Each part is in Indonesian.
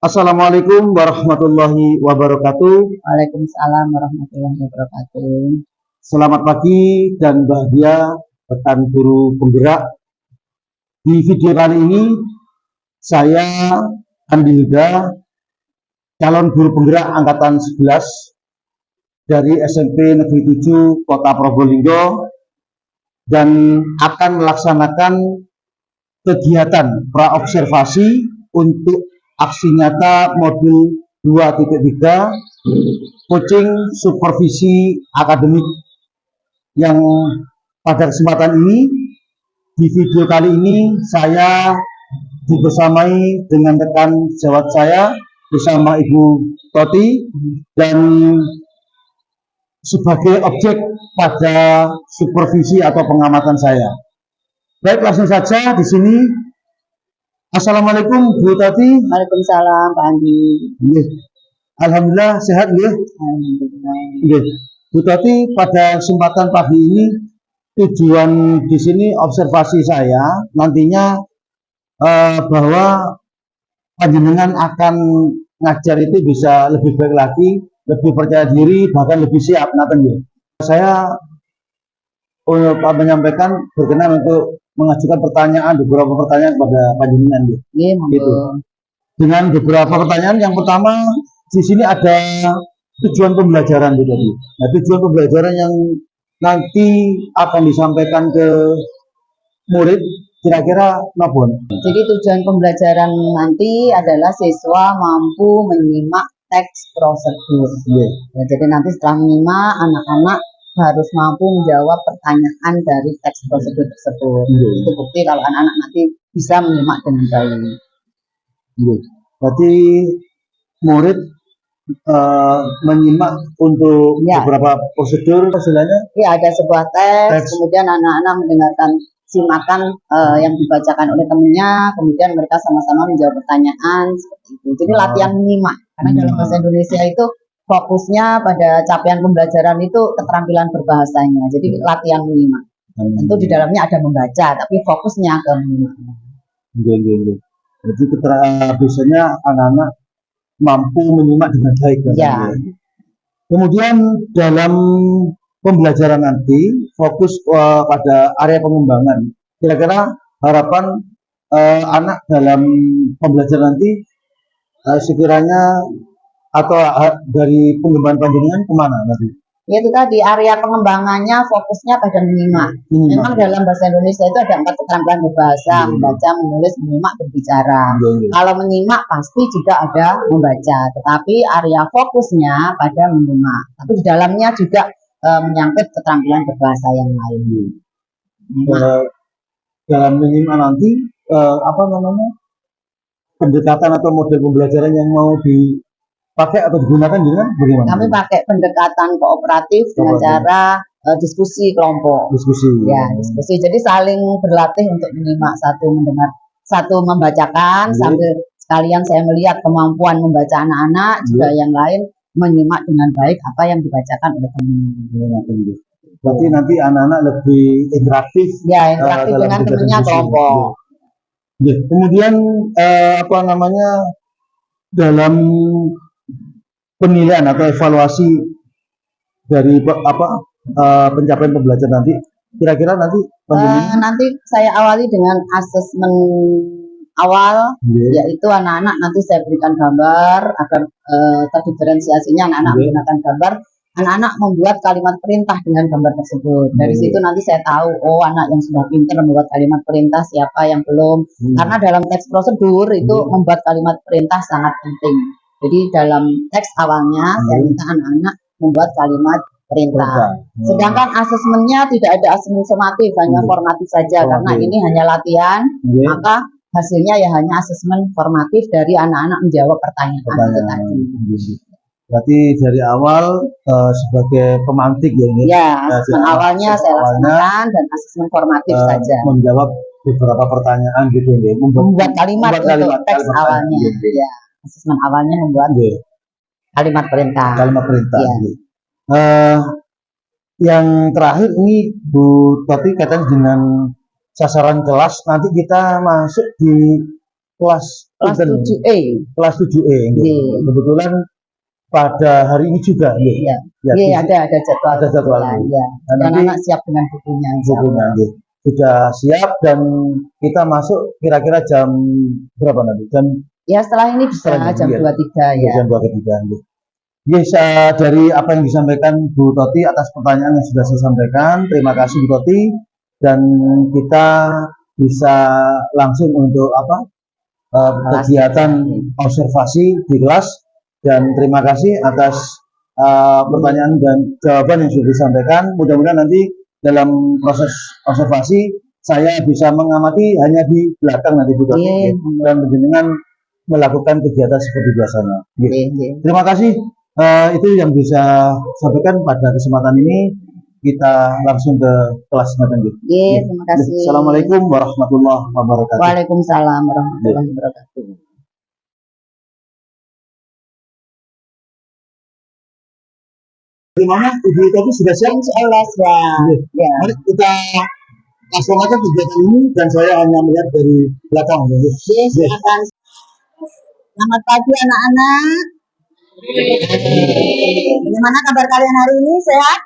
Assalamualaikum warahmatullahi wabarakatuh. Waalaikumsalam warahmatullahi wabarakatuh. Selamat pagi dan bahagia rekan guru penggerak. Di video kali ini saya Andi Huda, calon guru penggerak angkatan 11 dari SMP Negeri 7 Kota Probolinggo dan akan melaksanakan kegiatan praobservasi untuk aksi nyata modul 2.3 coaching supervisi akademik, yang pada kesempatan ini di video kali ini saya dibersamai dengan rekan sejawat saya bersama Ibu Toti dan sebagai objek pada supervisi atau pengamatan saya. Baik, langsung saja di sini. Assalamualaikum Bu Tati. Waalaikumsalam Pak Andi. Alhamdulillah sehat ya. Alhamdulillah. Bu Tati, pada kesempatan pagi ini tujuan di sini observasi saya nantinya bahwa panjenengan akan ngajar itu bisa lebih baik lagi, lebih percaya diri, bahkan lebih siap. Saya menyampaikan berkenan untuk mengajukan beberapa pertanyaan kepada panjenengan gitu. Dengan beberapa pertanyaan, yang pertama di sini ada tujuan pembelajaran gitu. Nah, tujuan pembelajaran yang nanti akan disampaikan ke murid kira-kira nabon. Jadi tujuan pembelajaran nanti adalah siswa mampu menyimak teks prosedur. Ya, jadi nanti setelah menyimak, anak-anak harus mampu menjawab pertanyaan dari teks prosedur tersebut. Itu bukti kalau anak-anak nanti bisa menyimak dengan baik. Berarti murid menyimak untuk beberapa prosedur istilahnya. Ya, ada sebuah teks, kemudian anak-anak mendengarkan simakan yang dibacakan oleh temannya, kemudian mereka sama-sama menjawab pertanyaan seperti itu. Jadi latihan menyimak, karena dalam bahasa Indonesia itu fokusnya pada capaian pembelajaran itu keterampilan berbahasanya. Jadi latihan menyimak. Tentu di dalamnya ada membaca, tapi fokusnya ke menyimak. Jadi biasanya anak-anak mampu menyimak dengan baik. Ya. Kemudian dalam pembelajaran nanti fokus pada area pengembangan. Kira-kira harapan anak dalam pembelajaran nanti sekiranya atau dari pengembangan panjenengan kemana nanti? Ya, itu tadi area pengembangannya fokusnya pada menyimak. Memang dalam bahasa Indonesia itu ada 4 keterampilan berbahasa: membaca, menulis, menyimak, berbicara. Kalau menyimak pasti juga ada membaca, tetapi area fokusnya pada menyimak. Tapi di dalamnya juga menyangkut keterampilan berbahasa yang lain. Dalam menyimak nanti pendekatan atau model pembelajaran yang mau dipakai atau digunakan dengan bagaimana? Kami pakai pendekatan kooperatif dengan cara diskusi kelompok. Diskusi. Jadi saling berlatih untuk menyimak, satu mendengar, satu membacakan, sambil sekalian saya melihat kemampuan membaca anak-anak, juga yang lain menyimak dengan baik apa yang dibacakan oleh temannya. Berarti nanti anak-anak lebih interaktif. Ya, interaktif dengan temannya kelompok. Kemudian dalam penilaian atau evaluasi dari pencapaian pembelajaran nanti, kira-kira nanti saya awali dengan asesmen awal, yaitu anak-anak nanti saya berikan gambar agar terdiferensiasinya anak-anak menggunakan gambar. Anak-anak membuat kalimat perintah dengan gambar tersebut. Dari situ nanti saya tahu, oh anak yang sudah pintar membuat kalimat perintah, siapa yang belum. Karena dalam teks prosedur itu membuat kalimat perintah sangat penting. Jadi dalam teks awalnya saya minta anak-anak membuat kalimat perintah. Sedangkan asesmennya tidak ada asesmen sumatif, hanya formatif saja. Karena ini hanya latihan, maka hasilnya ya hanya asesmen formatif dari anak-anak menjawab pertanyaan itu tadi. Berarti dari awal sebagai pemantik ya ini. Ya, asesmen awalnya saya laksanakan dan asesmen formatif saja. Menjawab beberapa pertanyaan gitu ya. Membuat kalimat untuk teks awalnya. Ya, asesmen awalnya membuat kalimat perintah. Yang terakhir ini Bu Tati katanya dengan sasaran kelas nanti kita masuk di kelas kelas pinten? 7E. Kelas 7E. Nggih. Kebetulan pada hari ini juga. Iya. Ya, Iya, ada jadwal. ada jadwal. Ya, Iya. Dan Nanti anak siap dengan bukunya. bukunya sudah siap dan kita masuk kira-kira jam berapa nanti? Ya setelah ini bisa jam 23 ya. Jam 23. Yes, dari apa yang disampaikan Bu Toti atas pertanyaan yang sudah saya sampaikan, terima kasih Bu Toti, dan kita bisa langsung untuk kegiatan observasi di kelas, dan terima kasih atas pertanyaan dan jawaban yang sudah disampaikan. Mudah-mudahan nanti dalam proses observasi saya bisa mengamati hanya di belakang nanti Bu Toti, dan dengan melakukan kegiatan seperti biasanya. Terima kasih. Itu yang bisa sampaikan pada kesempatan ini. Kita langsung ke kelasnya nanti. Terima kasih. Assalamualaikum warahmatullahi wabarakatuh. Waalaikumsalam warahmatullahi wabarakatuh. Gimana Ibu Tati sudah siap? Insyaallah siap. Ya. Mari kita langsung aja kegiatan ini, dan saya hanya melihat dari belakang. Silakan. Selamat pagi anak-anak. Bagaimana kabar kalian hari ini? Sehat?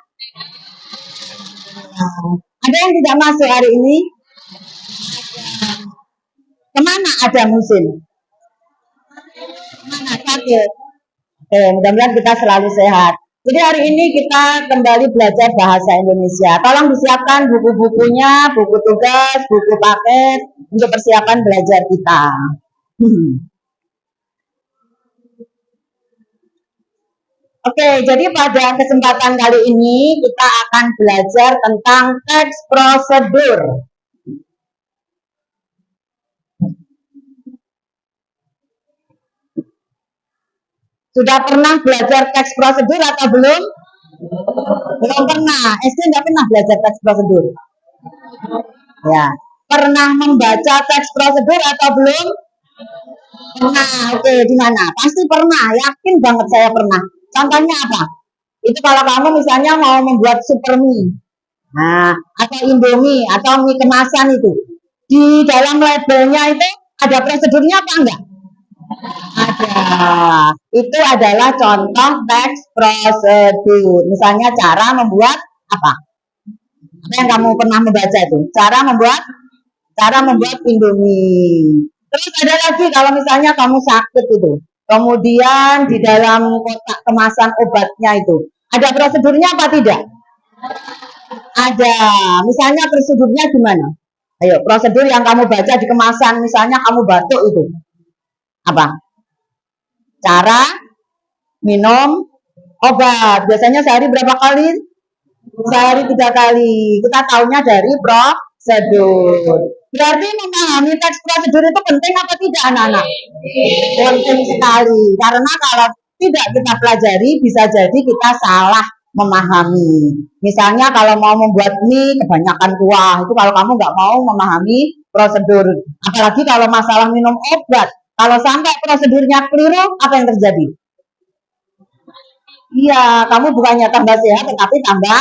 Ada yang tidak masuk hari ini? Kemana ada musim? Kemana sakit? Mudah-mudahan kita selalu sehat. Jadi hari ini kita kembali belajar bahasa Indonesia. Tolong disiapkan buku-bukunya, buku tugas, buku paket untuk persiapan belajar kita. Oke, jadi pada kesempatan kali ini kita akan belajar tentang teks prosedur. Sudah pernah belajar teks prosedur atau belum? Belum pernah. SD nggak pernah belajar teks prosedur. Ya, pernah membaca teks prosedur atau belum? Pernah. Oke, di mana? Pasti pernah. Yakin banget saya pernah. Contohnya apa? Itu kalau kamu misalnya mau membuat super mie, atau indomie, atau mie kemasan itu, di dalam labelnya itu ada prosedurnya apa enggak? Ada. Itu adalah contoh teks prosedur. Misalnya cara membuat apa? Apa yang kamu pernah membaca itu? Cara membuat indomie. Terus ada lagi kalau misalnya kamu sakit itu, kemudian di dalam kotak kemasan obatnya itu ada prosedurnya apa tidak? Ada. Misalnya prosedurnya gimana? Ayo, prosedur yang kamu baca di kemasan, misalnya kamu batuk itu apa? Cara minum obat. Biasanya sehari berapa kali? Sehari 3 kali. Kita tahunya dari prosedur. Berarti memahami teks prosedur itu penting apa tidak anak-anak? Penting sekali. Karena kalau tidak kita pelajari bisa jadi kita salah memahami. Misalnya kalau mau membuat mie kebanyakan kuah, itu kalau kamu nggak mau memahami prosedur. Apalagi kalau masalah minum obat. Kalau sampai prosedurnya keliru, apa yang terjadi? Iya, kamu bukannya tambah sehat, tetapi tambah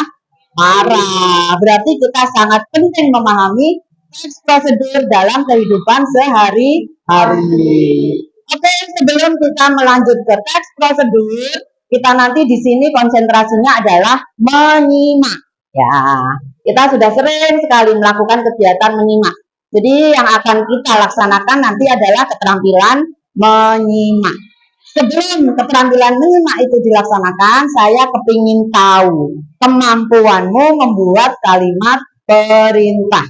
parah. Berarti kita sangat penting memahami teks prosedur dalam kehidupan sehari-hari. Oke, sebelum kita melanjut ke teks prosedur, kita nanti di sini konsentrasinya adalah menyimak. Ya, kita sudah sering sekali melakukan kegiatan menyimak. Jadi yang akan kita laksanakan nanti adalah keterampilan menyimak. Sebelum keterampilan menyimak itu dilaksanakan, saya kepingin tahu kemampuanmu membuat kalimat perintah.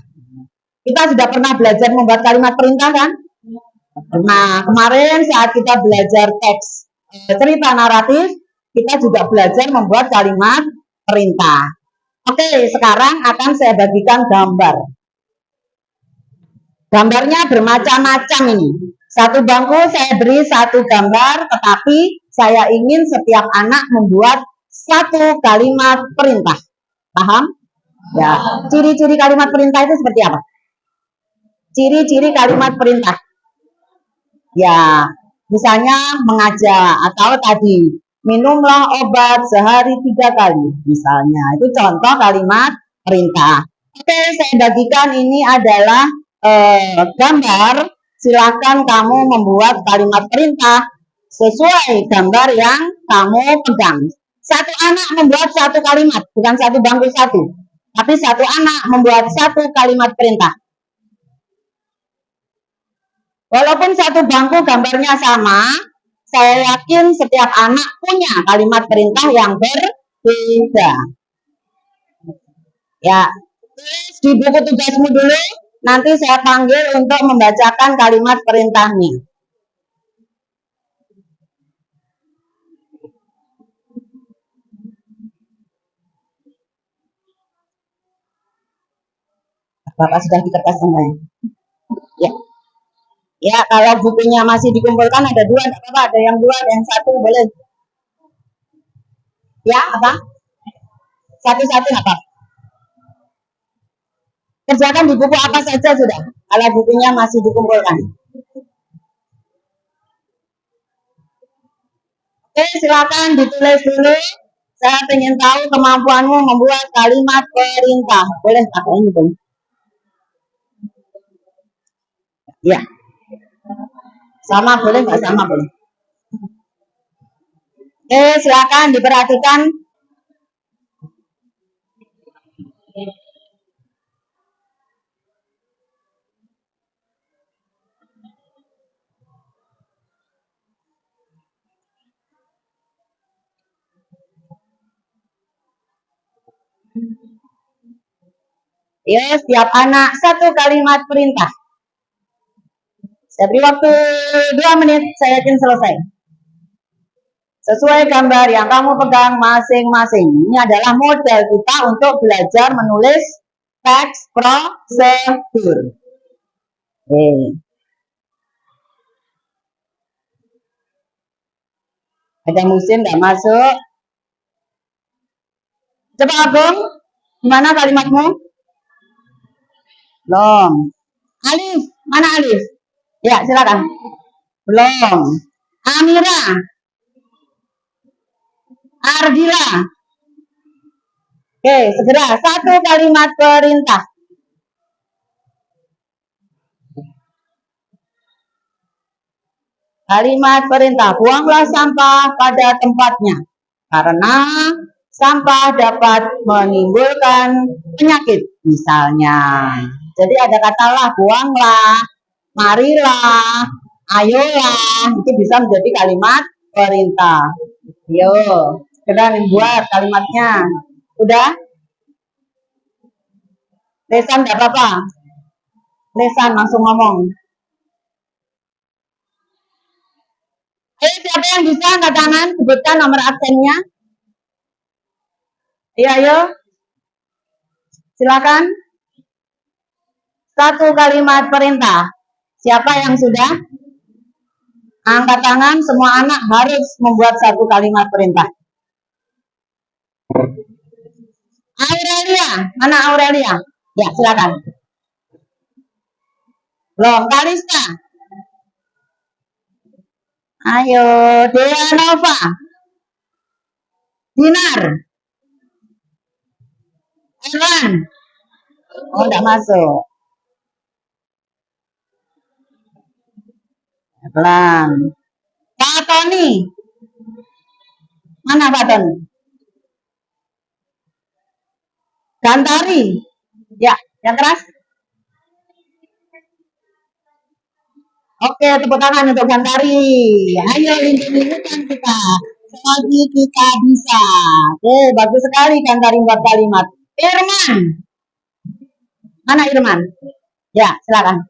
Kita sudah pernah belajar membuat kalimat perintah kan? Nah, kemarin saat kita belajar teks cerita naratif, kita juga belajar membuat kalimat perintah. Oke, sekarang akan saya bagikan gambar. Gambarnya bermacam-macam ini. Satu bangku saya beri satu gambar, tetapi saya ingin setiap anak membuat satu kalimat perintah. Paham? Ya, ciri-ciri kalimat perintah itu seperti apa? Ciri-ciri kalimat perintah. Ya, misalnya mengajak atau tadi minumlah obat sehari 3 kali. Misalnya, itu contoh kalimat perintah. Oke, saya bagikan ini adalah gambar silakan kamu membuat kalimat perintah sesuai gambar yang kamu pegang. Satu anak membuat satu kalimat, bukan satu bangku satu, tapi satu anak membuat satu kalimat perintah. Walaupun satu bangku gambarnya sama, saya yakin setiap anak punya kalimat perintah yang berbeda. Ya, tulis di buku tugasmu dulu, nanti saya panggil untuk membacakan kalimat perintahnya. Bapak sudah di kertas semua. Ya. Ya, kalau bukunya masih dikumpulkan ada dua, tidak apa-apa. Ada yang dua, ada yang satu, boleh. Ya, apa? Satu-satu apa? Kerjakan di buku apa saja sudah, kalau bukunya masih dikumpulkan. Oke, silakan ditulis dulu. Saya ingin tahu kemampuanmu membuat kalimat perintah. Boleh pakai ini, boleh? Ya. Sama boleh, nggak sama boleh. Oke, silakan diperhatikan. Ya, setiap anak satu kalimat perintah. Saya beri waktu 2 menit, saya yakin selesai. Sesuai gambar yang kamu pegang masing-masing. Ini adalah model kita untuk belajar menulis teks prosedur. Ada musim nggak masuk? Coba Agung, gimana kalimatmu? Belum. Alif, mana Alif? Ya, silakan. Belum. Amira. Ardila. Oke, segera. Satu kalimat perintah. Kalimat perintah. Buanglah sampah pada tempatnya. Karena sampah dapat menimbulkan penyakit. Misalnya. Jadi ada katalah, buanglah, marilah, ayolah. Itu bisa menjadi kalimat perintah. Yo, sudah buat kalimatnya. Udah? Lesan enggak apa-apa. Lesan langsung ngomong. Ayo, siapa yang bisa angkat tangan? Sebutkan nomor absennya. Iya, ayo. Silakan. Satu kalimat perintah. Siapa yang sudah? Angkat tangan, semua anak harus membuat satu kalimat perintah. Aurelia, mana Aurelia? Ya, silakan. Belum, Kalista. Ayo, Dea Nova. Dinar. Elan. Oh, enggak masuk. Elan. Pak Tony. Mana Pak Tony? Gantari. Ya, yang keras. Oke, tepuk tangan untuk Gantari. Ayo, lindungi-lindungi kita. Selagi kita bisa. Oke, bagus sekali Gantari buat kalimat. Irman. Mana Irman? Ya, silakan.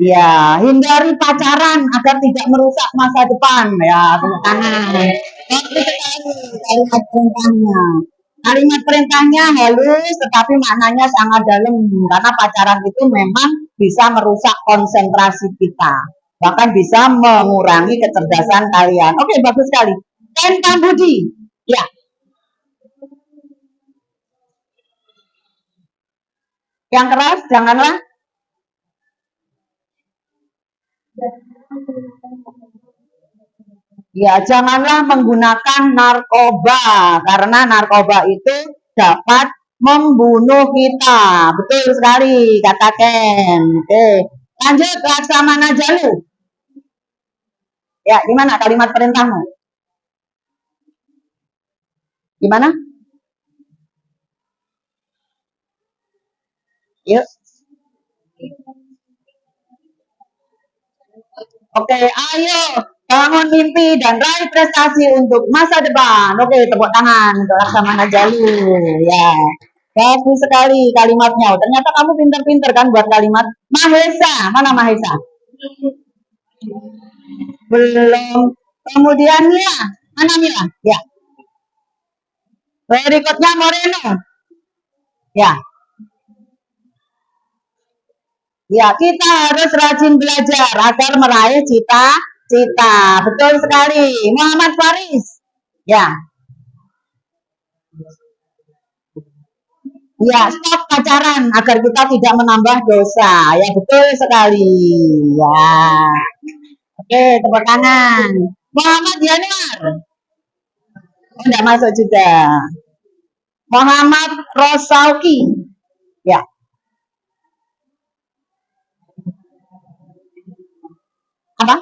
Ya, hindari pacaran agar tidak merusak masa depan. Ya, tepuk tangan. Bagus sekali kalimat perintahnya. Kalimat perintahnya halus, tetapi maknanya sangat dalam. Karena pacaran itu memang bisa merusak konsentrasi kita. Bahkan bisa mengurangi kecerdasan kalian. Oke, bagus sekali. Dan Pak Budi. Ya. Yang keras, janganlah. Ya, janganlah menggunakan narkoba, karena narkoba itu dapat membunuh kita. Betul sekali, kata Ken. Oke, lanjut Laksamana Jalu. Ya, gimana kalimat perintahmu? Gimana? Yuk. Oke, ayo bangun mimpi dan raih prestasi untuk masa depan. Oke, tepuk tangan untuk Laksamana Jalu. Ya, bagus sekali kalimatnya. Ternyata kamu pinter-pinter kan buat kalimat. Mahesa, mana Mahesa? Belum. Kemudian Mila, mana Mila? Ya. Berikutnya Moreno. Ya. Ya, kita harus rajin belajar agar meraih cita-cita. Betul sekali. Muhammad Faris. Ya. Ya, stop pacaran agar kita tidak menambah dosa. Ya, betul sekali. Ya. Oke, tepuk tangan. Muhammad Yanuar. Oh, enggak masuk juga. Muhammad Rosauki. Ya. Apa?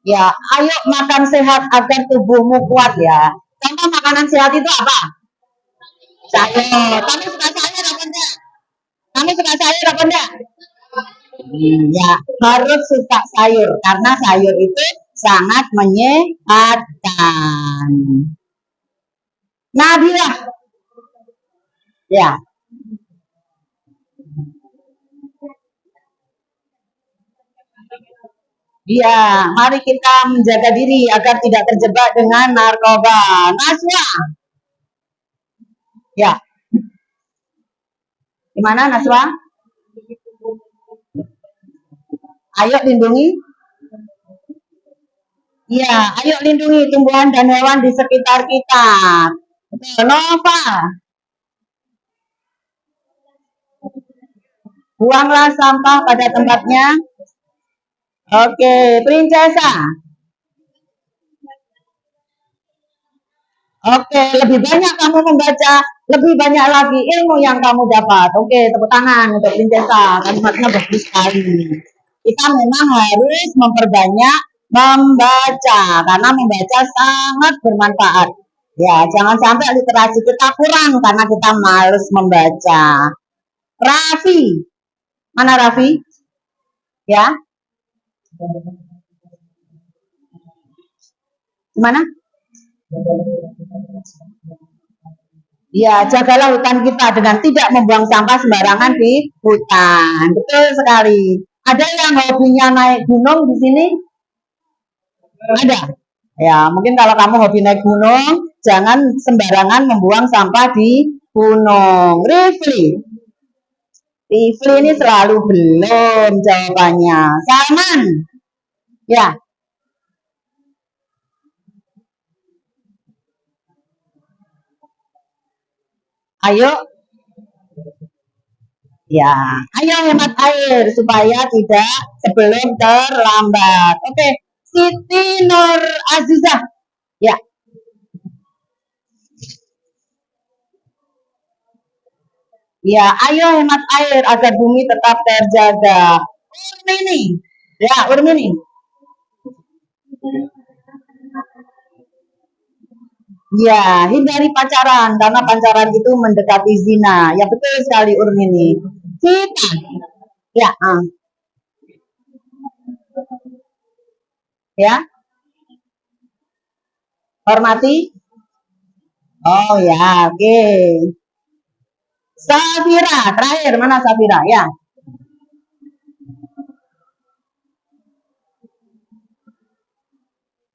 Ya, ayo makan sehat agar tubuhmu kuat ya. Contoh makanan sehat itu apa? Sayur. Kamu suka sayur apa enggak? Kamu suka sayur apa enggak? Ya, harus suka sayur karena sayur itu sangat menyehatkan. Nabila. Ya. Iya, mari kita menjaga diri agar tidak terjebak dengan narkoba. Naswa. Ya. Gimana Naswa? Ayo lindungi. Iya, ayo lindungi tumbuhan dan hewan di sekitar kita. Nova. Buanglah sampah pada tempatnya. Oke, Princesa. Oke, lebih banyak kamu membaca, lebih banyak lagi ilmu yang kamu dapat. Oke, tepuk tangan untuk Princesa. Kalimatnya bagus sekali. Kita memang harus memperbanyak membaca karena membaca sangat bermanfaat. Ya, jangan sampai literasi kita kurang karena kita males membaca. Raffi, mana Raffi? Ya, mana? Ya, jagalah hutan kita dengan tidak membuang sampah sembarangan di hutan. Betul sekali. Ada yang hobinya naik gunung di sini? Ada. Ya, mungkin kalau kamu hobi naik gunung, jangan sembarangan membuang sampah di gunung. Rifli. Rifli ini selalu belum jawabannya. Salman. Ya. Ayo. Ya, ayo hemat air supaya tidak sebelum terlambat. Oke, Siti Nur Azizah. Ya. Ya, ayo hemat air agar bumi tetap terjaga. Urmini. Ya, Urmini. Ya, hindari pacaran karena pacaran itu mendekati zina. Ya, betul sekali Urmini. Kita. Ya, ya. Hormati. Oh ya, oke. Safira, terakhir mana Safira? Ya.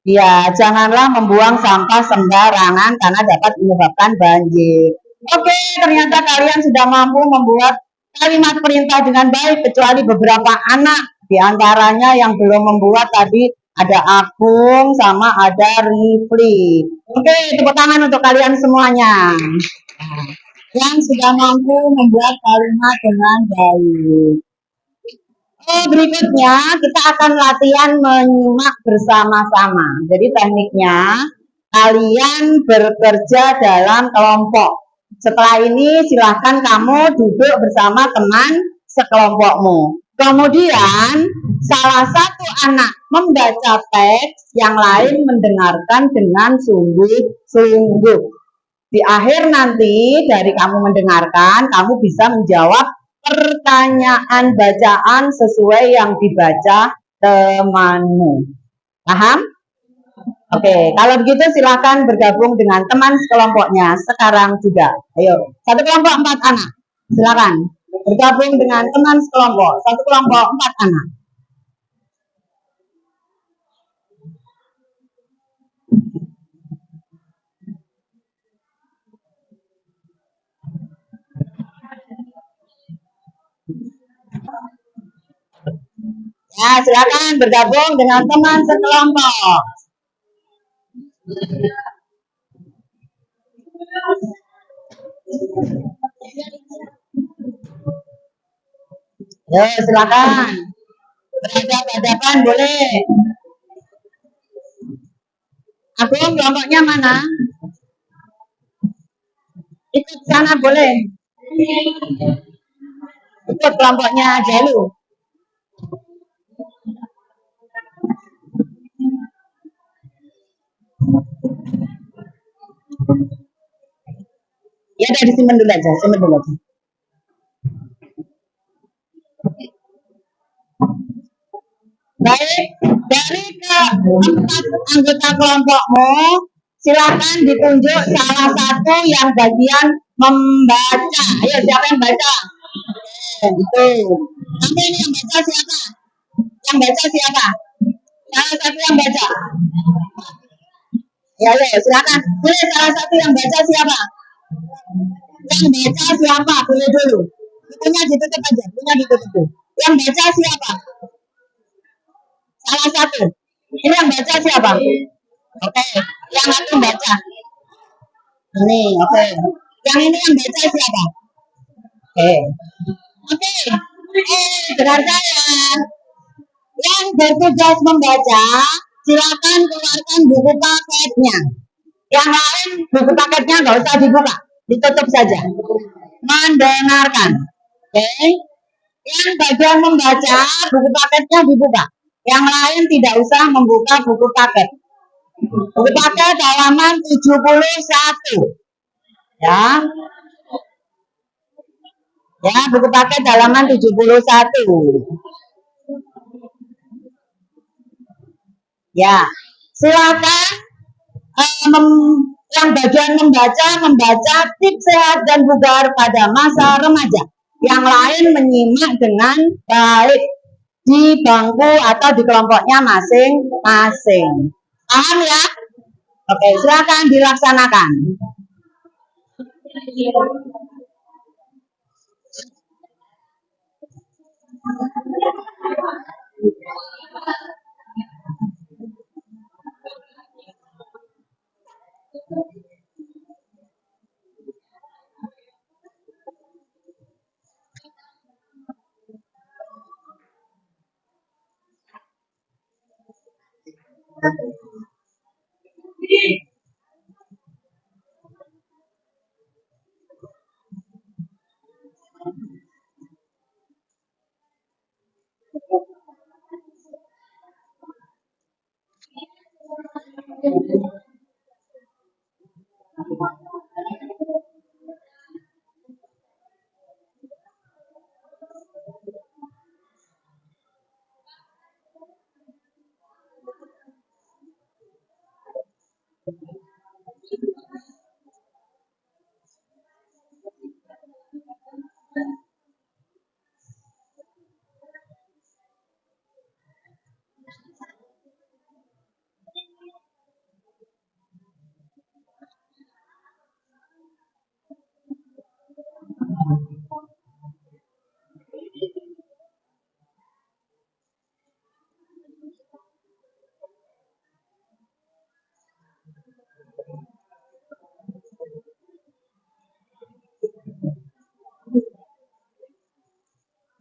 Ya, janganlah membuang sampah sembarangan karena dapat menyebabkan banjir. Oke, ternyata kalian sudah mampu membuat kalimat perintah dengan baik, kecuali beberapa anak. Di antaranya yang belum membuat tadi ada Agung sama ada Rifli. Oke, tepuk tangan untuk kalian semuanya. Yang sudah mampu membuat kalimat dengan baik. Berikutnya kita akan latihan menyimak bersama-sama. Jadi tekniknya kalian bekerja dalam kelompok. Setelah ini silahkan kamu duduk bersama teman sekelompokmu. Kemudian salah satu anak membaca teks, yang lain mendengarkan dengan sungguh-sungguh. Di akhir nanti dari kamu mendengarkan, kamu bisa menjawab pertanyaan bacaan sesuai yang dibaca temanmu. Paham? Oke, kalau begitu silakan bergabung dengan teman sekelompoknya sekarang juga. Ayo, satu kelompok 4 anak. Silakan bergabung dengan teman sekelompok. Satu kelompok 4 anak. Ya, silakan bergabung dengan teman sekelompok. Ya, silakan. Berhadapan boleh. Aku kelompoknya mana? Ikut sana boleh. Ikut kelompoknya Jalu. Ya, dari simpen dulu aja, simpen dulu aja. Baik, dari keempat anggota kelompokmu, silakan ditunjuk salah satu yang bagian membaca. Ayo, siapa yang baca? Itu. Nanti ini yang baca siapa? Yang baca siapa? Salah satu yang baca. Ya, ayo, silakan. Pilih salah satu yang baca siapa? Yang baca siapa? Pilih dulu. Bukunya ditutup aja, bukunya ditutup dulu. Yang baca siapa? Salah satu. Ini yang baca siapa? Oke, yang satu baca. Ini, oke. Yang ini yang baca siapa? Oke. Dengar saya. Yang bertugas membaca, silakan keluarkan buku paketnya. Yang lain buku paketnya nggak usah dibuka, ditutup saja. Mendengarkan. Oke. Yang bagian membaca, buku paketnya dibuka. Yang lain tidak usah membuka buku paket. Buku paket halaman 71. Ya. Ya, buku paket halaman 71. Ya. Silakan yang bagian membaca tips sehat dan bugar pada masa remaja. Yang lain menyimak dengan baik di bangku atau di kelompoknya masing-masing. Paham ya? Oke, silakan dilaksanakan.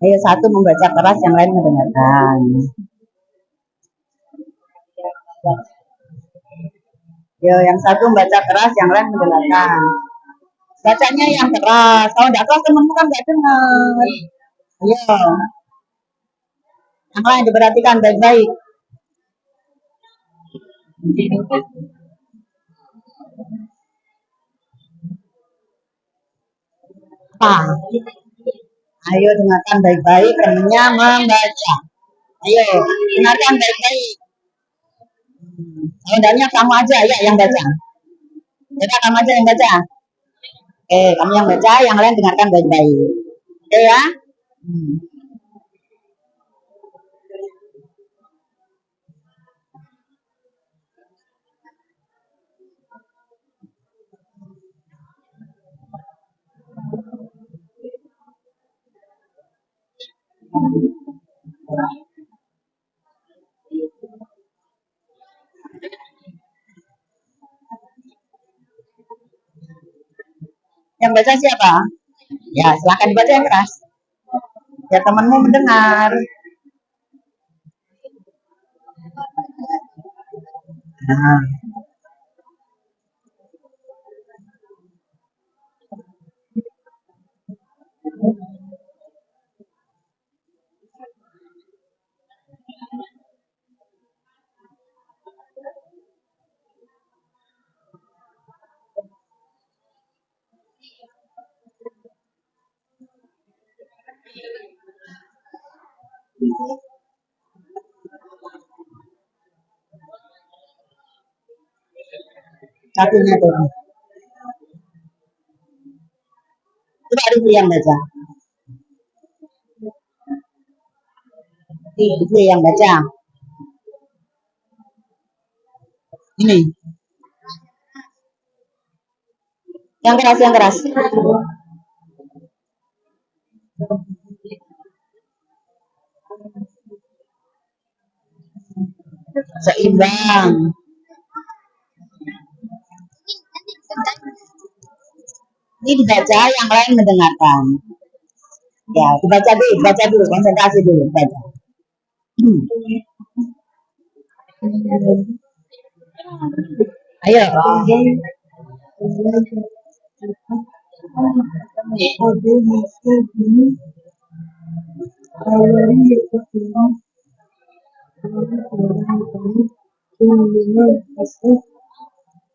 Ayo, satu membaca keras, yang lain mendengarkan. Yo, yang satu membaca keras, yang lain mendengarkan. Bacanya yang keras. Kalau nggak keras temenmu kan nggak dengar. Iya. Yang lain diperhatikan baik-baik. Apa? Ayo dengarkan baik-baik, temennya membaca. Ayo, dengarkan baik-baik. Kalau kamu aja ya yang baca. Coba kamu aja yang baca. Kamu yang baca, yang lain dengarkan baik-baik. Oke ya? Yang baca siapa? Ya, silakan dibaca yang keras. Ya temanmu mendengar. Nah. Satunya tuh. Coba Rifli yang baca. Rifli yang baca. Ini. Yang keras, yang keras. Seimbang. Ini dibaca, yang lain mendengarkan. Ya, dibaca dulu, konsentrasi dulu, baca. Ayo.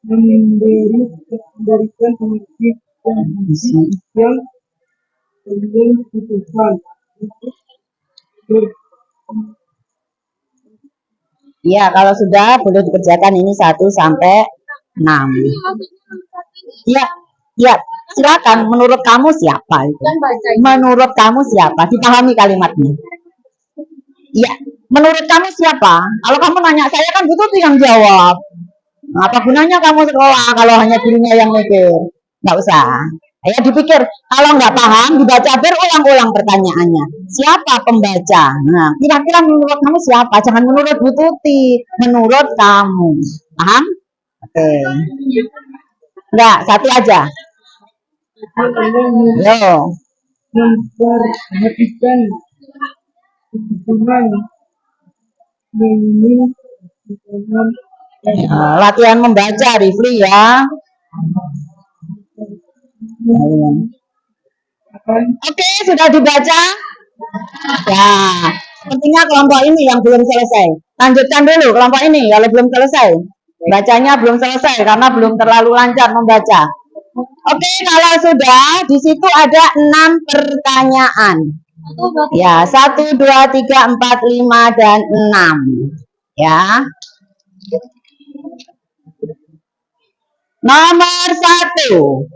Memberikan pendidikan yang belum dibutuhkan. Ya, kalau sudah boleh dikerjakan ini 1 sampai 6. Ya, ya, silakan. Menurut kamu siapa itu? Menurut kamu siapa? Dipahami kalimatnya. Ya, menurut kamu siapa? Kalau kamu nanya saya kan butuh yang jawab. Apa gunanya kamu sekolah kalau hanya gurunya yang mikir? Nggak usah. Ayo dipikir. Kalau nggak paham, dibaca berulang-ulang pertanyaannya. Siapa pembaca? Nah, kira-kira menurut kamu siapa? Jangan menurut Bu Tuti. Menurut kamu. Paham? Oke. Enggak, satu aja. Yo. Memperhatikan kebutuhan latihan membaca, Rifli ya. Oke, sudah dibaca? Ya, sepertinya kelompok ini yang belum selesai. Lanjutkan dulu kelompok ini kalau belum selesai. Bacanya belum selesai karena belum terlalu lancar membaca. Oke, kalau sudah, di situ ada 6 pertanyaan. Ya, 1, 2, 3, 4, 5, dan 6. Ya. Nomor 1.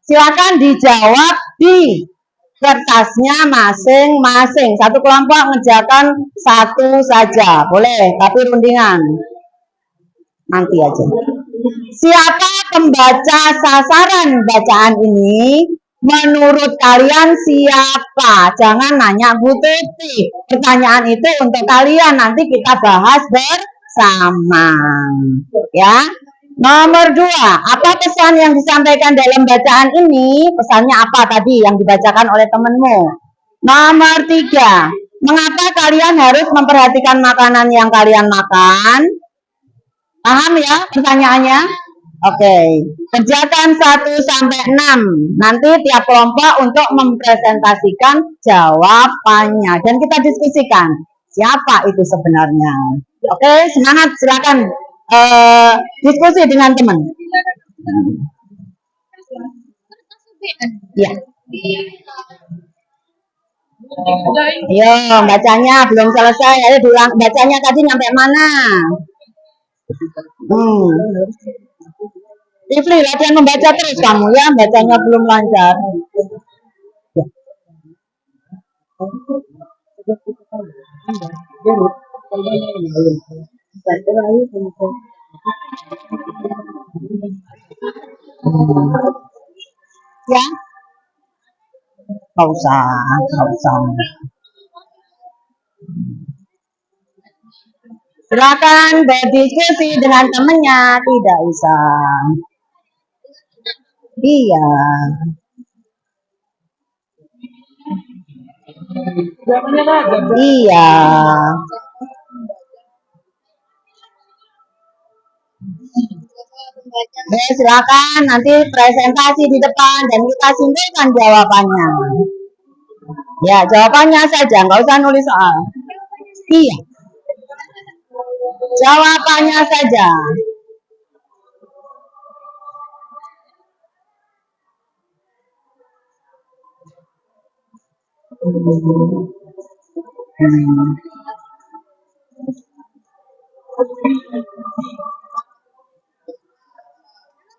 Silakan dijawab di kertasnya masing-masing. Satu kelompok mengerjakan 1 saja. Boleh, tapi rundingan. Nanti aja. Siapa pembaca sasaran bacaan ini? Menurut kalian siapa? Jangan nanya Bu Tuti. Pertanyaan itu untuk kalian. Nanti kita bahas bersama. Ya. Nomor 2, apa pesan yang disampaikan dalam bacaan ini? Pesannya apa tadi yang dibacakan oleh temanmu? Nomor 3, mengapa kalian harus memperhatikan makanan yang kalian makan? Paham ya pertanyaannya? Oke, kerjakan 1 sampai 6. Nanti tiap kelompok untuk mempresentasikan jawabannya dan kita diskusikan siapa itu sebenarnya. Oke, semangat, silakan diskusi dengan teman. Ya. Ayo, bacanya belum selesai. Ayo diulang, bacanya tadi sampai mana? Ifli, latihan membaca terus kamu ya, bacanya belum lancar. Ya, nggak usah, nggak usah. Silakan berdiskusi dengan temannya, tidak usah. Iya. Iya. Silakan nanti presentasi di depan dan kita simpulkan jawabannya. Ya, jawabannya saja, nggak usah nulis soal. Iya. Jawabannya saja.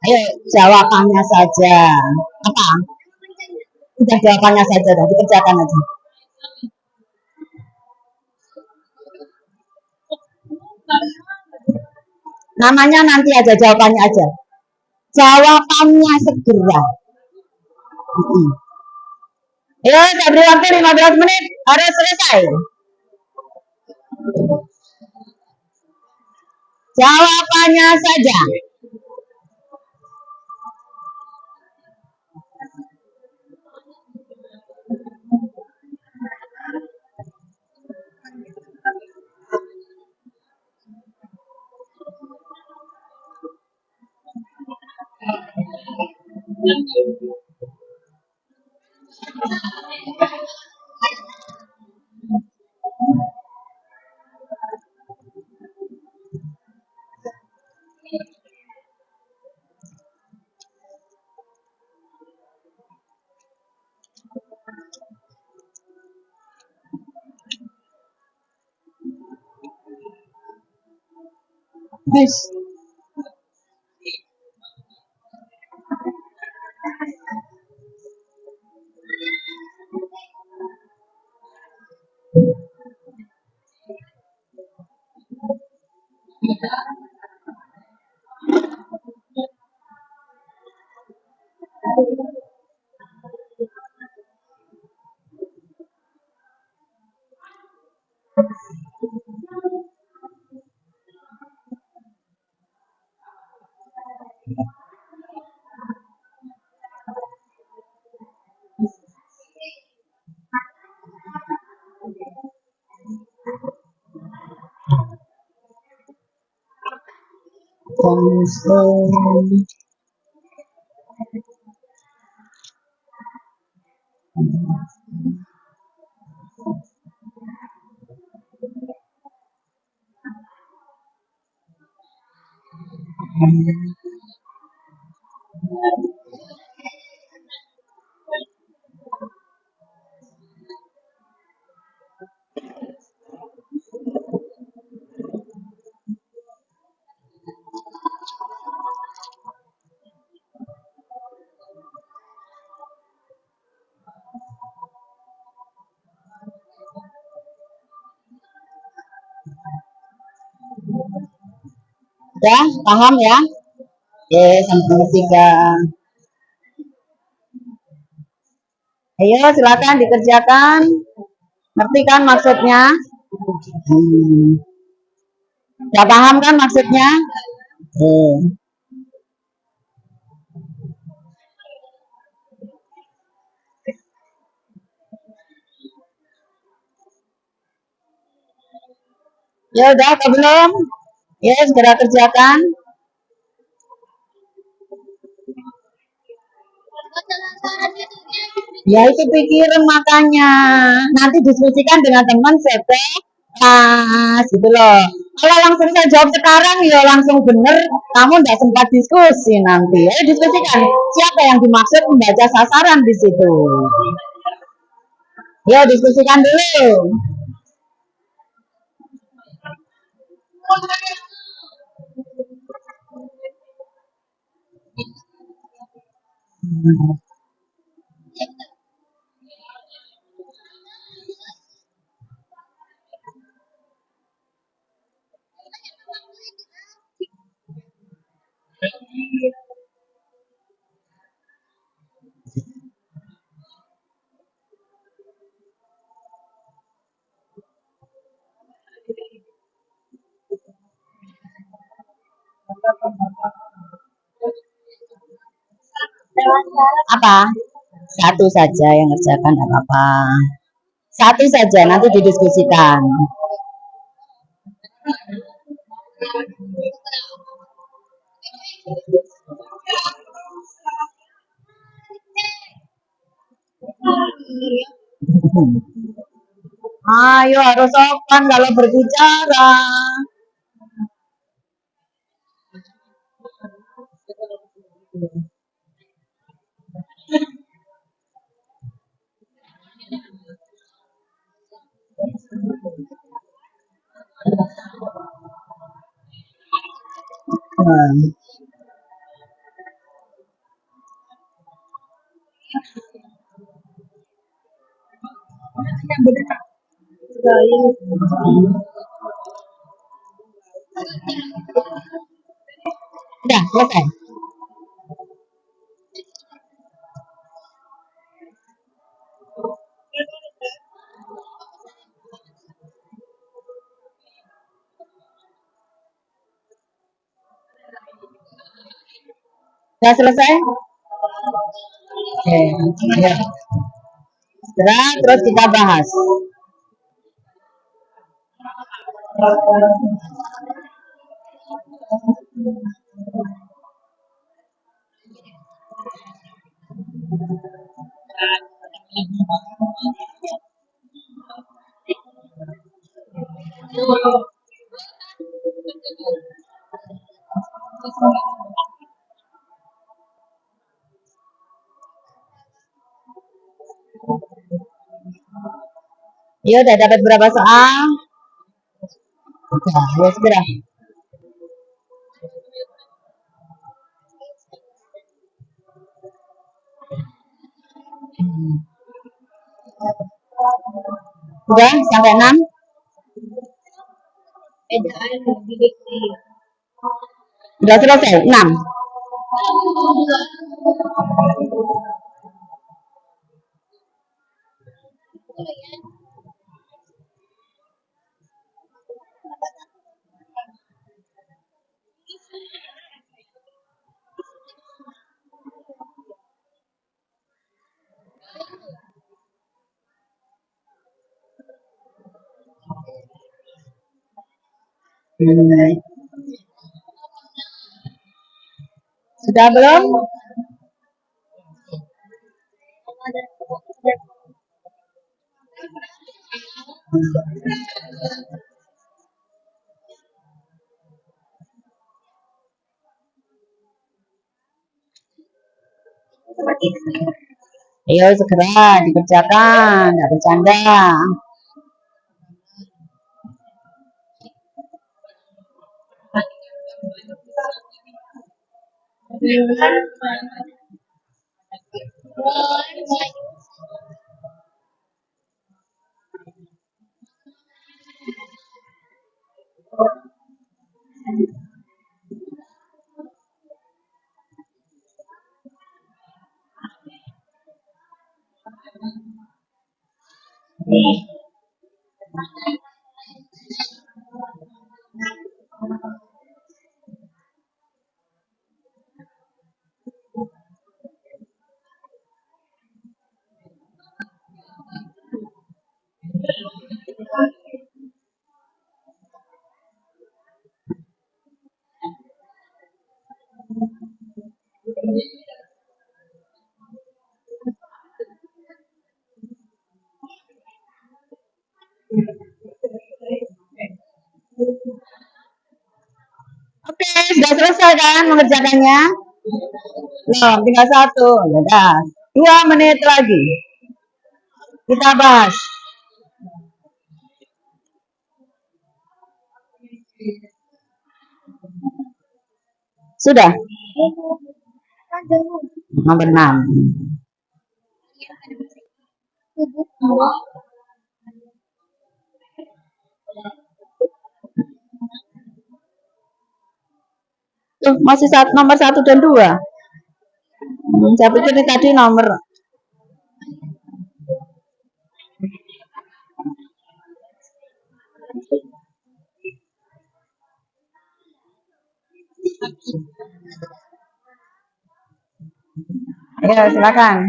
Ayo, jawabannya saja. Apa? Sudah jawabannya saja, dah dikerjakan aja. Namanya nanti aja, jawabannya aja. Jawabannya segera. Ayo, saya beri waktu 15 menit, harus selesai. Jawabannya saja. Yes. Ya, paham ya? Oke, sampai 3. Ayo, silakan dikerjakan. Ngerti kan maksudnya? Gak paham kan maksudnya? Ya udah, atau belum? Ya, segera kerjakan. Ya itu pikiran makanya nanti diskusikan dengan teman setelah gitu loh. Kalau langsung saya jawab sekarang ya langsung bener, kamu nggak sempat diskusi nanti. Ayo diskusikan siapa yang dimaksud membaca sasaran di situ. Ya diskusikan dulu. Apa? Satu saja yang ngerjakan apa-apa. Satu saja nanti didiskusikan. Ayo harus sopan kalau berbicara. Nah, udah selesai. Udah selesai? Oke, ya. Terus kita bahas. Ya udah dapat berapa soal? Udah, ya segera. Udah sampai 6? Udah selesai 6. Sudah belum? Ayo segera dikerjakan, nggak bercanda. kan mengerjakannya? Belum, tinggal 1. Ya, 2 menit lagi. Kita bahas. Sudah? Nomor 6. Tuh, masih nomor 1 dan 2. Saya pikir ini tadi nomor. Ya, silakan.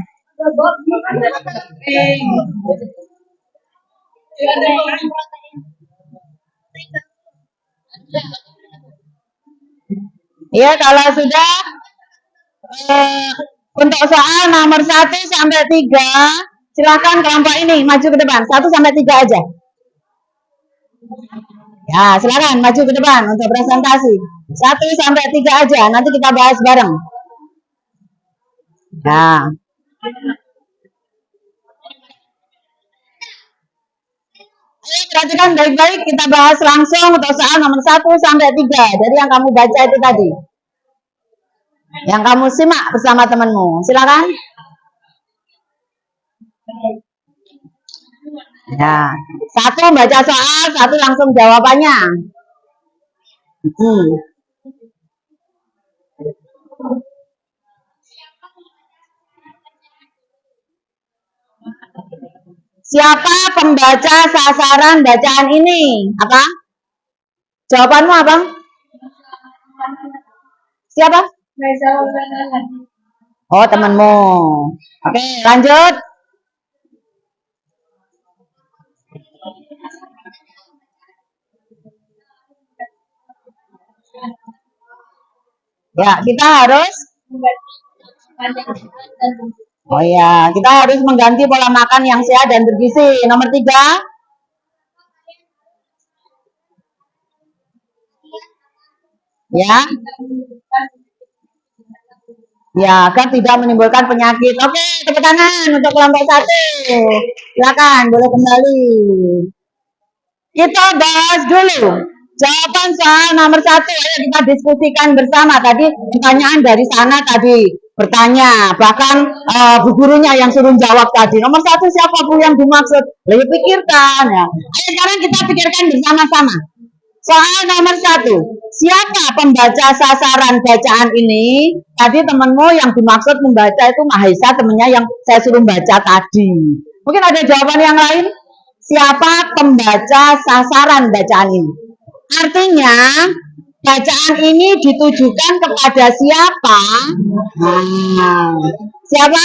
Ya, kalau sudah untuk soal nomor 1 sampai 3, silakan kelompok ini maju ke depan. 1 sampai 3 aja. Ya, silakan maju ke depan untuk presentasi. 1 sampai 3 aja, nanti kita bahas bareng. Nah. Ayo perhatikan baik-baik, kita bahas langsung untuk soal nomor 1 sampai 3. Jadi yang kamu baca itu tadi. Yang kamu simak bersama temanmu. Silakan. Ya, 1 baca soal, 1 langsung jawabannya. Siapa pembaca sasaran bacaan ini? Apa? Jawabanmu apa? Siapa? Oh, temanmu. Oke, lanjut. Ya, kita harus. Oh ya, kita harus mengganti pola makan yang sehat dan bergizi. Nomor 3. Ya. Ya, agar tidak menimbulkan penyakit. Oke, tepuk tangan untuk kelompok 1. Silakan, boleh kembali. Kita bahas dulu jawaban soal nomor 1. Ayo kita diskusikan bersama. Tadi pertanyaan dari sana tadi bertanya, bahkan bu gurunya yang suruh jawab tadi. Nomor 1 siapa bu yang dimaksud? Lebih pikirkan ya. Ayo sekarang kita pikirkan bersama-sama. Soal nomor 1, siapa pembaca sasaran bacaan ini? Tadi temenmu yang dimaksud membaca itu Mahesa, temennya yang saya suruh baca tadi. Mungkin ada jawaban yang lain? Siapa pembaca sasaran bacaan ini? Artinya, bacaan ini ditujukan kepada siapa? Siapa?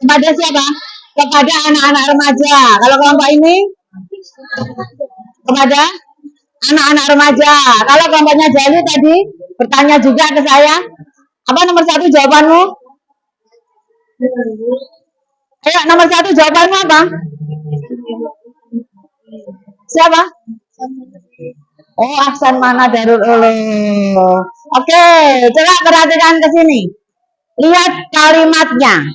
Kepada siapa? Kepada anak-anak remaja. Kalau kelompok ini? Kepada anak-anak remaja. Kalau kelompoknya Jali tadi bertanya juga ke saya, apa nomor 1 jawabanmu? Ayo, nomor 1 jawabanmu apa? Siapa? Oh, Ahsan Mana Darul Ulum. Oke, coba perhatikan ke sini. Lihat kalimatnya.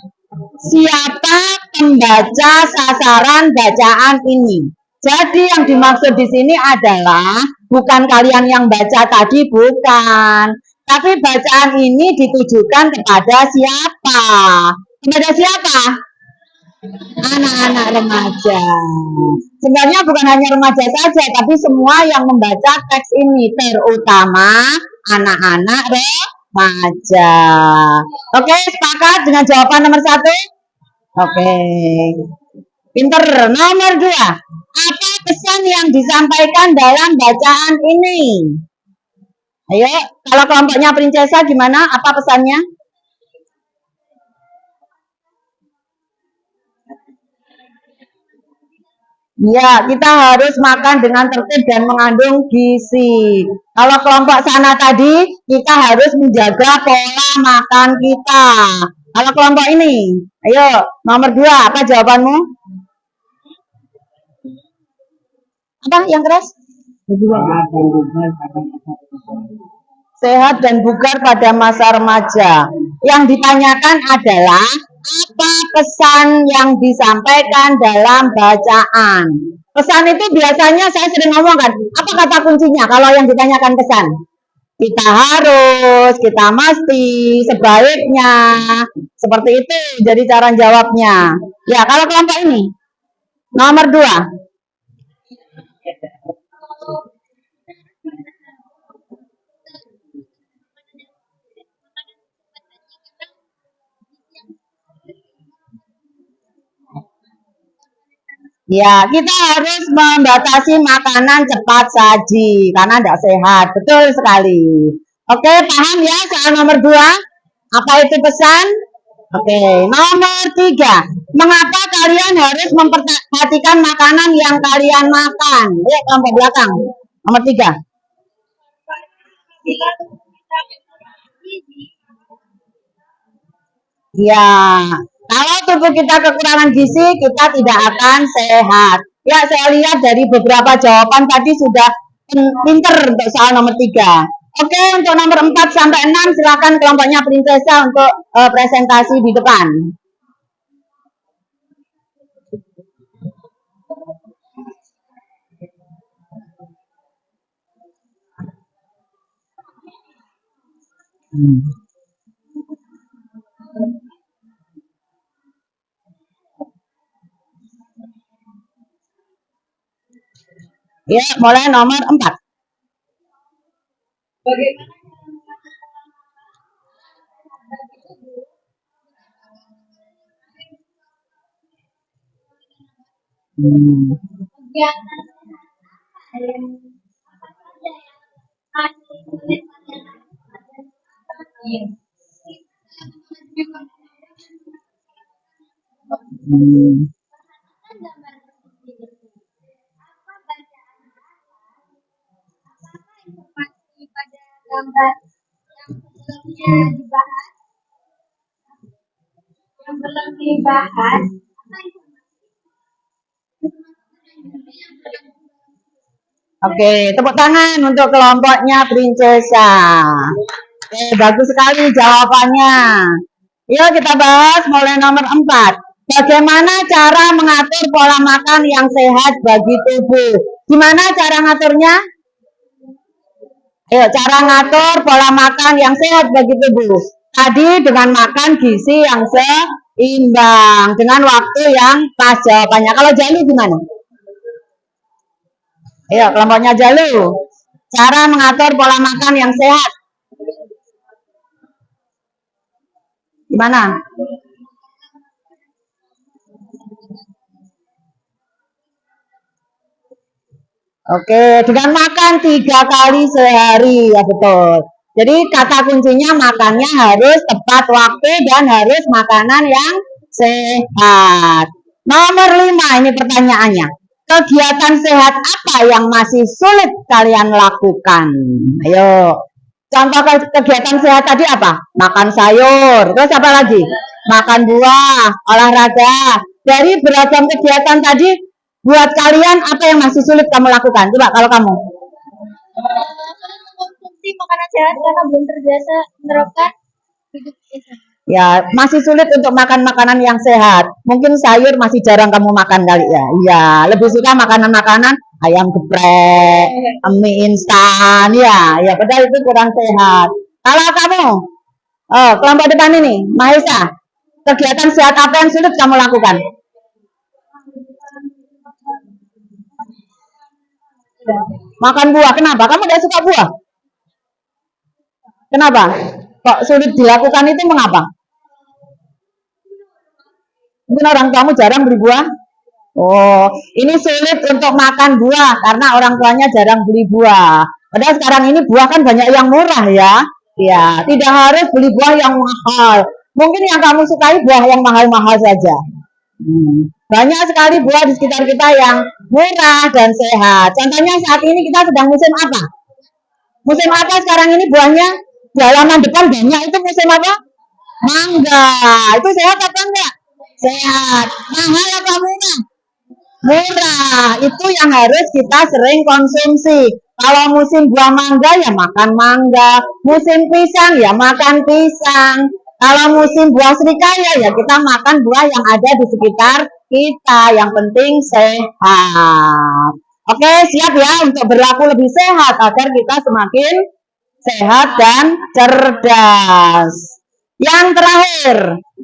Siapa pembaca sasaran bacaan ini? Jadi yang dimaksud di sini adalah bukan kalian yang baca tadi, bukan. Tapi bacaan ini ditujukan kepada siapa? Kepada siapa? Anak-anak remaja. Sebenarnya bukan hanya remaja saja, tapi semua yang membaca teks ini, terutama anak-anak remaja. Oke, sepakat dengan jawaban nomor 1? Oke. Pinter. Nomor 2. Apa pesan yang disampaikan dalam bacaan ini? Ayo, kalau kelompoknya Princesa gimana? Apa pesannya? Ya, kita harus makan dengan tertib dan mengandung gizi. Kalau kelompok sana tadi, kita harus menjaga pola makan kita. Kalau kelompok ini, ayo, nomor 2, apa jawabanmu? Apa yang keras? sehat dan bugar pada masa remaja. Yang ditanyakan adalah apa pesan yang disampaikan dalam bacaan. Pesan itu biasanya saya sering ngomong kan, apa kata kuncinya kalau yang ditanyakan pesan? Kita harus, kita mesti, sebaiknya, seperti itu jadi cara jawabnya. Ya, kalau kelompok ini, nomor 2. Ya, kita harus membatasi makanan cepat saji karena tidak sehat. Betul sekali. Oke, paham ya soal nomor 2? Apa itu pesan? Oke, nomor 3. Mengapa kalian harus memperhatikan makanan yang kalian makan? Ya, kelompok belakang. Nomor 3. Ya, kalau tubuh kita kekurangan gizi, kita tidak akan sehat. Ya, saya lihat dari beberapa jawaban tadi sudah pinter untuk soal nomor 3. Oke, untuk nomor 4 sampai 6 silakan kelompoknya Princesa untuk presentasi di depan. Ya, mulai nomor 4. Bagaimana gambar yang belum dibahas. Oke, tepuk tangan untuk kelompoknya Princesa. Oke, bagus sekali jawabannya. Yuk kita bahas mulai nomor 4. Bagaimana cara mengatur pola makan yang sehat bagi tubuh? Gimana cara ngaturnya? Cara ngatur pola makan yang sehat bagi tubuh. Tadi dengan makan gizi yang seimbang, dengan waktu yang pas jawabannya. Kalau Jalu gimana? Ayo, kelompoknya Jalu. Cara mengatur pola makan yang sehat. Gimana? Oke, dengan makan 3 kali sehari, ya betul. Jadi kata kuncinya makannya harus tepat waktu dan harus makanan yang sehat. Nomor 5, ini pertanyaannya. Kegiatan sehat apa yang masih sulit kalian lakukan? Ayo, contoh kegiatan sehat tadi apa? Makan sayur, terus apa lagi? Makan buah, olahraga. Dari beragam kegiatan tadi, buat kalian apa yang masih sulit kamu lakukan? Coba kalau kamu. Mengkonsumsi makanan sehat karena belum terbiasa menerapkan hidup sehat. Ya, masih sulit untuk makan makanan yang sehat. Mungkin sayur masih jarang kamu makan kali ya. Iya, lebih suka makanan-makanan ayam geprek, mie instan, ya. Ya, padahal itu kurang sehat. Kalau kamu, kelompok depan ini, Mahesa, kegiatan sehat apa yang sulit kamu lakukan? Makan buah. Kenapa? Kamu tidak suka buah? Kenapa? Kok sulit dilakukan itu mengapa? Mungkin orang tuamu jarang beli buah. Oh, ini sulit untuk makan buah karena orang tuanya jarang beli buah. Padahal sekarang ini buah kan banyak yang murah ya. Ya, tidak harus beli buah yang mahal. Mungkin yang kamu sukai buah yang mahal-mahal saja. Banyak sekali buah di sekitar kita yang murah dan sehat. Contohnya saat ini kita sedang musim apa? Musim apa sekarang ini buahnya? Di halaman depan banyak, itu musim apa? Mangga. Itu sehat apa enggak? Sehat. Mahal apa murah? Murah. Itu yang harus kita sering konsumsi. Kalau musim buah mangga ya makan mangga, musim pisang ya makan pisang. Kalau musim buah serikaya ya kita makan buah yang ada di sekitar kita. Yang penting sehat. Oke, siap ya untuk berlaku lebih sehat agar kita semakin sehat dan cerdas. Yang terakhir,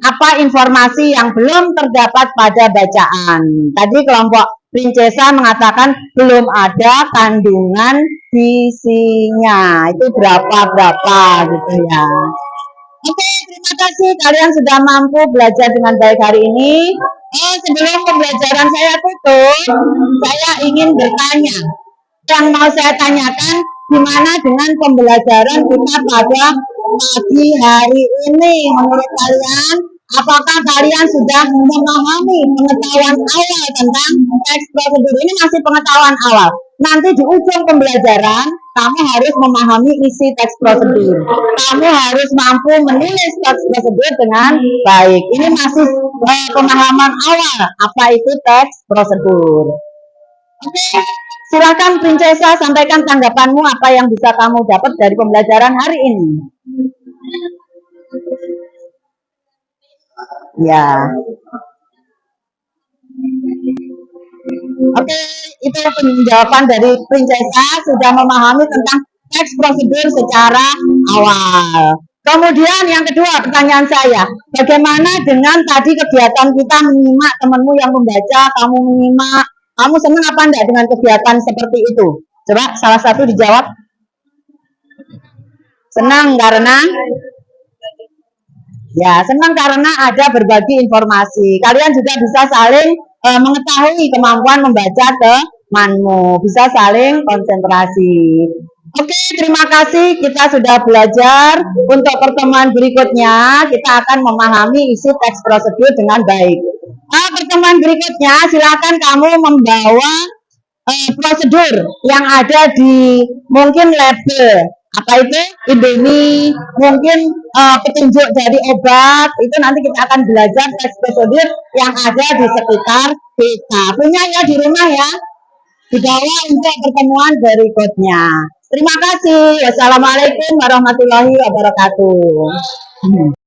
apa informasi yang belum terdapat pada bacaan? Tadi kelompok Princesa mengatakan belum ada kandungan gizinya. Itu berapa-berapa gitu ya. Oke, terima kasih kalian sudah mampu belajar dengan baik hari ini. Sebelum pembelajaran saya tutup, saya ingin bertanya. Yang mau saya tanyakan, gimana dengan pembelajaran kita pada pagi hari ini? Menurut kalian, apakah kalian sudah memahami pengetahuan awal tentang teks prosedur? Ini masih pengetahuan awal. Nanti di ujung pembelajaran, kamu harus memahami isi teks prosedur. Kamu harus mampu menulis teks prosedur dengan baik. Ini masih pemahaman awal apa itu teks prosedur. Oke, silakan Princesa sampaikan tanggapanmu apa yang bisa kamu dapat dari pembelajaran hari ini. Ya. Oke, itu penjawaban dari Princesa sudah memahami tentang teks prosedur secara awal. Kemudian yang kedua pertanyaan saya, bagaimana dengan tadi kegiatan kita menyimak temanmu yang membaca, kamu menyimak, kamu senang apa enggak dengan kegiatan seperti itu? Coba salah satu dijawab. Senang karena senang karena ada berbagi informasi. Kalian juga bisa saling mengetahui kemampuan membaca temanmu, bisa saling konsentrasi. Oke, terima kasih. Kita sudah belajar. Untuk pertemuan berikutnya, kita akan memahami isi teks prosedur dengan baik. Pertemuan berikutnya, silakan kamu membawa prosedur yang ada di mungkin label. Apa itu? Indomie, mungkin petunjuk dari obat. Itu nanti kita akan belajar teks prosedur yang ada di sekitar kita. Punya ya di rumah ya. Dibawa untuk pertemuan berikutnya. Terima kasih. Wassalamualaikum warahmatullahi wabarakatuh.